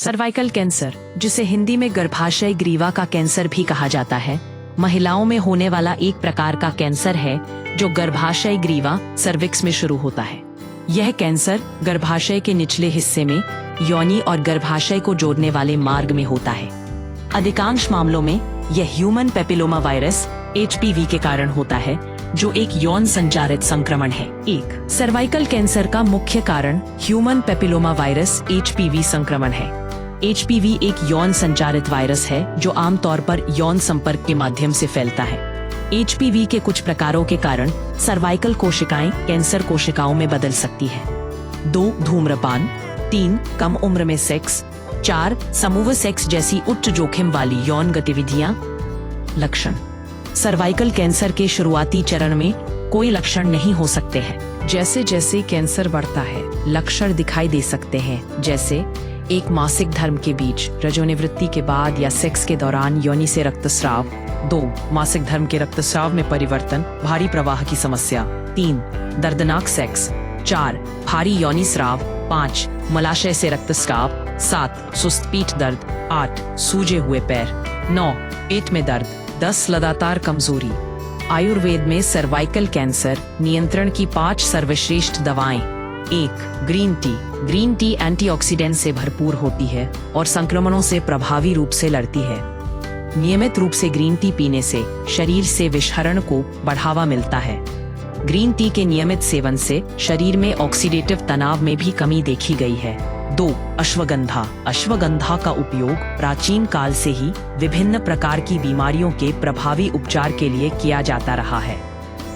Cervical cancer, जिसे हिंदी में गर्भाशय ग्रीवा का कैंसर भी कहा जाता है, महिलाओं में होने वाला एक प्रकार का कैंसर है जो गर्भाशय ग्रीवा सर्विक्स में शुरू होता है। यह कैंसर गर्भाशय के निचले हिस्से में योनि और गर्भाशय को जोड़ने वाले मार्ग में होता है। अधिकांश मामलों में यह ह्यूमन पेपिलोमा वायरस HPV के कारण होता है, जो एक यौन संचारित संक्रमण है। एक सर्वाइकल कैंसर का मुख्य कारण ह्यूमन पेपिलोमा वायरस HPV संक्रमण है। HPV एक यौन संचारित वायरस है जो आमतौर पर यौन संपर्क के माध्यम से फैलता है। HPV के कुछ प्रकारों के कारण सर्वाइकल कोशिकाएं कैंसर कोशिकाओं में बदल सकती है। 2 धूम्रपान, 3 कम उम्र में सेक्स, 4 समूह सेक्स जैसी उच्च जोखिम वाली यौन गतिविधियां। लक्षण: सर्वाइकल कैंसर के शुरुआती चरण में कोई लक्षण नहीं हो सकते हैं। जैसे जैसे कैंसर बढ़ता है, लक्षण दिखाई दे सकते हैं, जैसे एक मासिक धर्म के बीच, रजोनिवृत्ति के बाद या सेक्स के दौरान योनि से रक्तस्राव। 2 मासिक धर्म के रक्तस्राव में परिवर्तन, भारी प्रवाह की समस्या। 3 दर्दनाक सेक्स। 4 भारी योनि स्राव। 5 मलाशय से रक्तस्राव। 7 सुस्त पीठ दर्द। 8 सूजे हुए पैर। 9 पेट में दर्द। 10 लगातार कमजोरी। आयुर्वेद में सर्वाइकल कैंसर नियंत्रण की 5 सर्वश्रेष्ठ दवाएं। 1 green tea. Green tea antioxidant से भरपूर होती है और संक्रमणों से प्रभावी रूप से लड़ती है। नियमित रूप से ग्रीन टी पीने से शरीर से विषहरण को बढ़ावा मिलता है। ग्रीन टी के नियमित सेवन से शरीर में ऑक्सीडेटिव तनाव में भी कमी देखी गई है। 2 अश्वगंधा। अश्वगंधा का उपयोग प्राचीन काल से ही विभिन्न प्रकार की बीमारियों के प्रभावी उपचार के लिए किया जाता रहा है।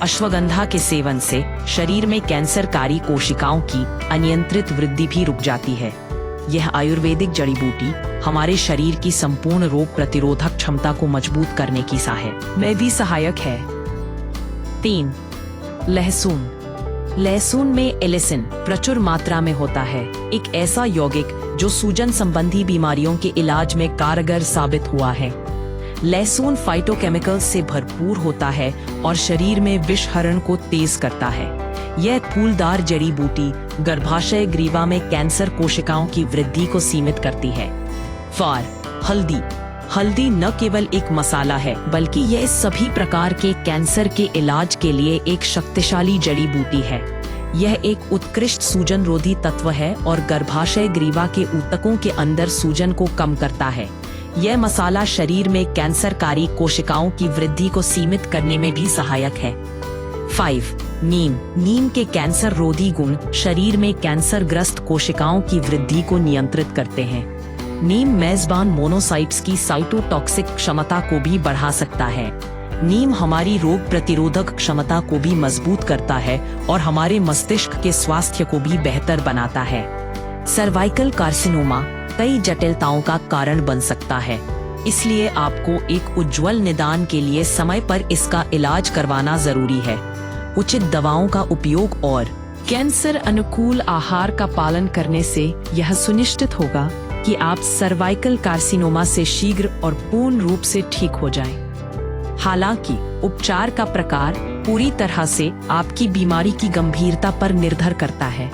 अश्वगंधा के सेवन से शरीर में कैंसरकारी कोशिकाओं की अनियंत्रित वृद्धि भी रुक जाती है। यह आयुर्वेदिक जड़ी बूटी हमारे शरीर की संपूर्ण रोग प्रतिरोधक क्षमता को मजबूत करने की में भी सहायक है। 3 लहसुन। लहसुन में एलिसिन प्रचुर मात्रा में होता है, एक ऐसा यौगिक जो सूजन संबंधी बीमारियों के इलाज में कारगर साबित हुआ है। लहसुन फाइटोकेमिकल्स से भरपूर होता है और शरीर में विषहरण को तेज करता है। यह फूलदार जड़ी बूटी गर्भाशय ग्रीवा में कैंसर कोशिकाओं की वृद्धि को सीमित करती है। 4 हल्दी। हल्दी न केवल एक मसाला है, बल्कि यह सभी प्रकार के कैंसर के इलाज के लिए एक शक्तिशाली जड़ी बूटी है। यह एक उत्कृष्ट सूजन रोधी तत्व है और गर्भाशय ग्रीवा के ऊतकों के अंदर सूजन को कम करता है। यह मसाला शरीर में कैंसरकारी कोशिकाओं की वृद्धि को सीमित करने में भी सहायक है। 5 नीम। नीम के कैंसर रोधी गुण शरीर में कैंसरग्रस्त कोशिकाओं की वृद्धि को नियंत्रित करते हैं। नीम मेजबान मोनोसाइट्स की साइटोटॉक्सिक क्षमता को भी बढ़ा सकता है। नीम हमारी रोग प्रतिरोधक क्षमता को भी मजबूत करता है और हमारे मस्तिष्क के स्वास्थ्य को भी बेहतर बनाता है। सर्वाइकल कार्सिनोमा कई जटिलताओं का कारण बन सकता है, इसलिए आपको एक उज्जवल निदान के लिए समय पर इसका इलाज करवाना जरूरी है। उचित दवाओं का उपयोग और कैंसर अनुकूल आहार का पालन करने से यह सुनिश्चित होगा कि आप सर्वाइकल कार्सिनोमा से शीघ्र और पूर्ण रूप से ठीक हो जाएं। हालांकि उपचार का प्रकार पूरी तरह से आपकी बीमारी की गंभीरता पर निर्भर करता है।